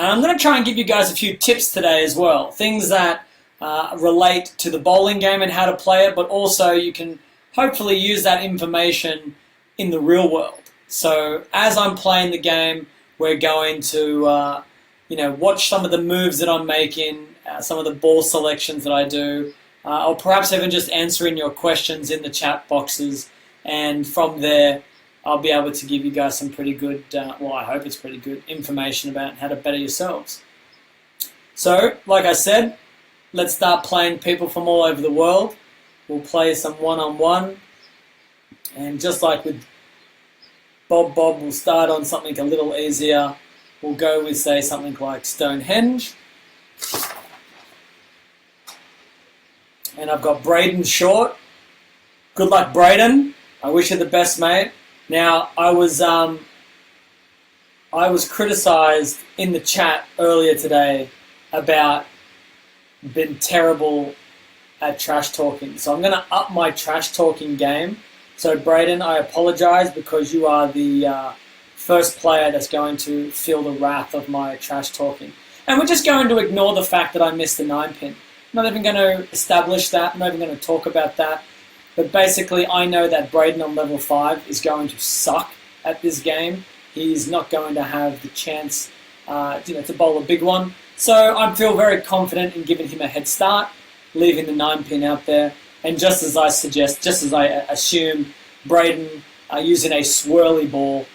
And I'm going to try and give you guys a few tips today as well. Things that relate to the bowling game and how to play it, but also you can hopefully use that information in the real world. So as I'm playing the game, we're going to watch some of the moves that I'm making, some of the ball selections that I do, or perhaps even just answering your questions in the chat boxes. And from there, I'll be able to give you guys some pretty good, I hope it's pretty good information about how to better yourselves. So, like I said, let's start playing people from all over the world. We'll play some one-on-one. And just like with Bob, we'll start on something a little easier. We'll go with, say, something like Stonehenge. And I've got Braden short. Good luck, Braden. I wish you the best, mate. Now, I was criticised in the chat earlier today about being terrible at trash talking. So I'm going to up my trash talking game. So Braden, I apologise because you are the first player that's going to feel the wrath of my trash talking. And we're just going to ignore the fact that I missed the 9-pin. I'm not even going to establish that. I'm not even going to talk about that. But basically, I know that Braden on level 5 is going to suck at this game. He's not going to have the chance to bowl a big one. So I feel very confident in giving him a head start, leaving the 9-pin out there. And just as I assume, Braden using a swirly ball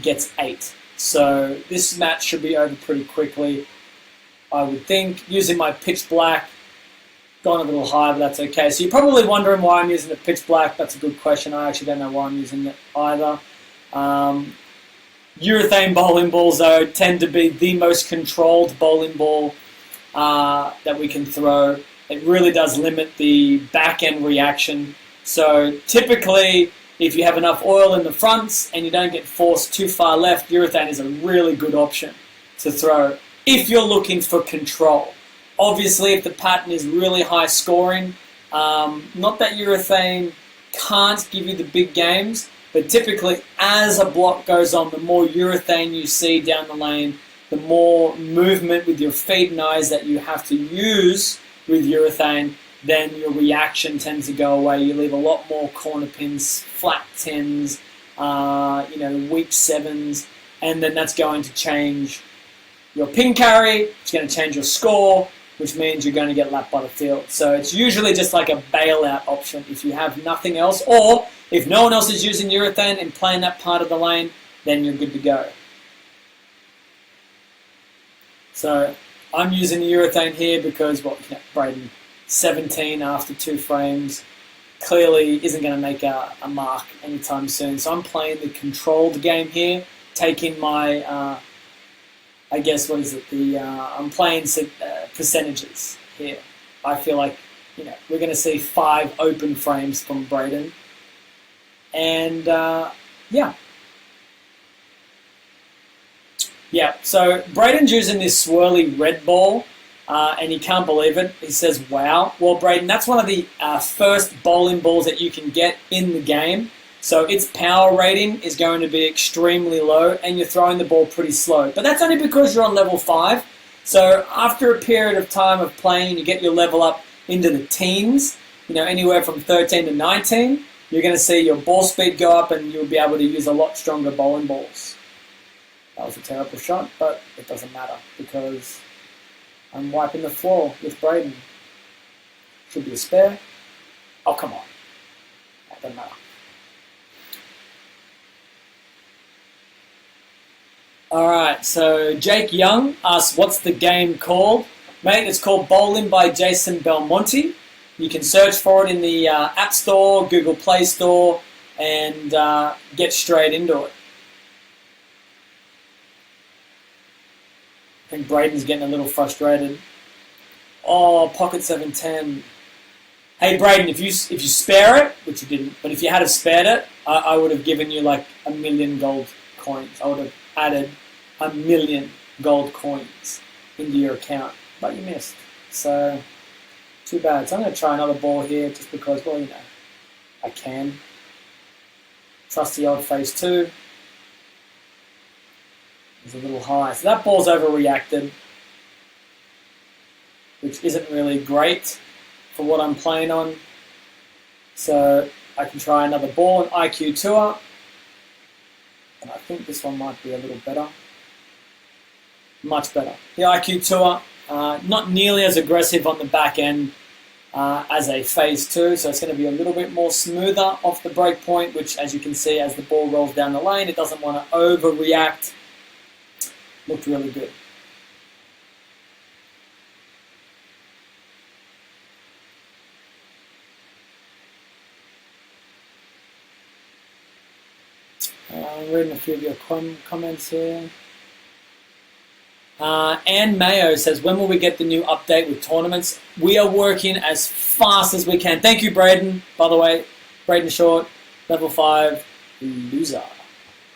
gets 8. So this match should be over pretty quickly, I would think. Using my pitch black, gone a little higher, but that's okay. So you're probably wondering why I'm using the pitch black. That's a good question. I actually don't know why I'm using it either. Urethane bowling balls, though, tend to be the most controlled bowling ball that we can throw. It really does limit the back-end reaction. So typically, if you have enough oil in the fronts and you don't get forced too far left, urethane is a really good option to throw if you're looking for control. Obviously, if the pattern is really high scoring, not that urethane can't give you the big games, but typically as a block goes on, the more urethane you see down the lane, the more movement with your feet and eyes that you have to use with urethane, then your reaction tends to go away. You leave a lot more corner pins, flat 10s, weak 7s, and then that's going to change your pin carry, it's going to change your score, which means you're going to get lapped by the field. So it's usually just like a bailout option if you have nothing else, or if no one else is using urethane and playing that part of the lane, then you're good to go. So I'm using the urethane here because, Braden, 17 after 2 frames, clearly isn't going to make a mark anytime soon. So I'm playing the controlled game here, taking my... I'm playing percentages here. I feel like, we're going to see 5 open frames from Braden. And, so Braden's using this swirly red ball, and he can't believe it. He says, wow. Well, Braden, that's one of the first bowling balls that you can get in the game. So its power rating is going to be extremely low, and you're throwing the ball pretty slow. But that's only because you're on level 5. So after a period of time of playing, and you get your level up into the teens, anywhere from 13 to 19, you're going to see your ball speed go up, and you'll be able to use a lot stronger bowling balls. That was a terrible shot, but it doesn't matter because I'm wiping the floor with Braden. Should be a spare. Oh, come on. That doesn't matter. Alright, so Jake Young asks, what's the game called? Mate, it's called Bowling by Jason Belmonte. You can search for it in the App Store, Google Play Store, and get straight into it. I think Braden's getting a little frustrated. Oh, pocket 710. Hey, Braden, if you spare it, which you didn't, but if you had have spared it, I would have given you like 1 million gold coins. I would have added 1 million gold coins into your account, but you missed. So, too bad. So I'm going to try another ball here just because, I can. Trust the old phase 2. is a little high. So that ball's overreacted, which isn't really great for what I'm playing on. So I can try another ball, an IQ Tour. And I think this one might be a little better. Much better. The IQ Tour, not nearly as aggressive on the back end as a phase 2, so it's going to be a little bit more smoother off the break point, which, as you can see, as the ball rolls down the lane, it doesn't want to overreact. Looked really good. I'm reading a few of your comments here. Anne Mayo says, when will we get the new update with tournaments? We are working as fast as we can. Thank you, Braden. By the way, Braden Short, level 5, loser.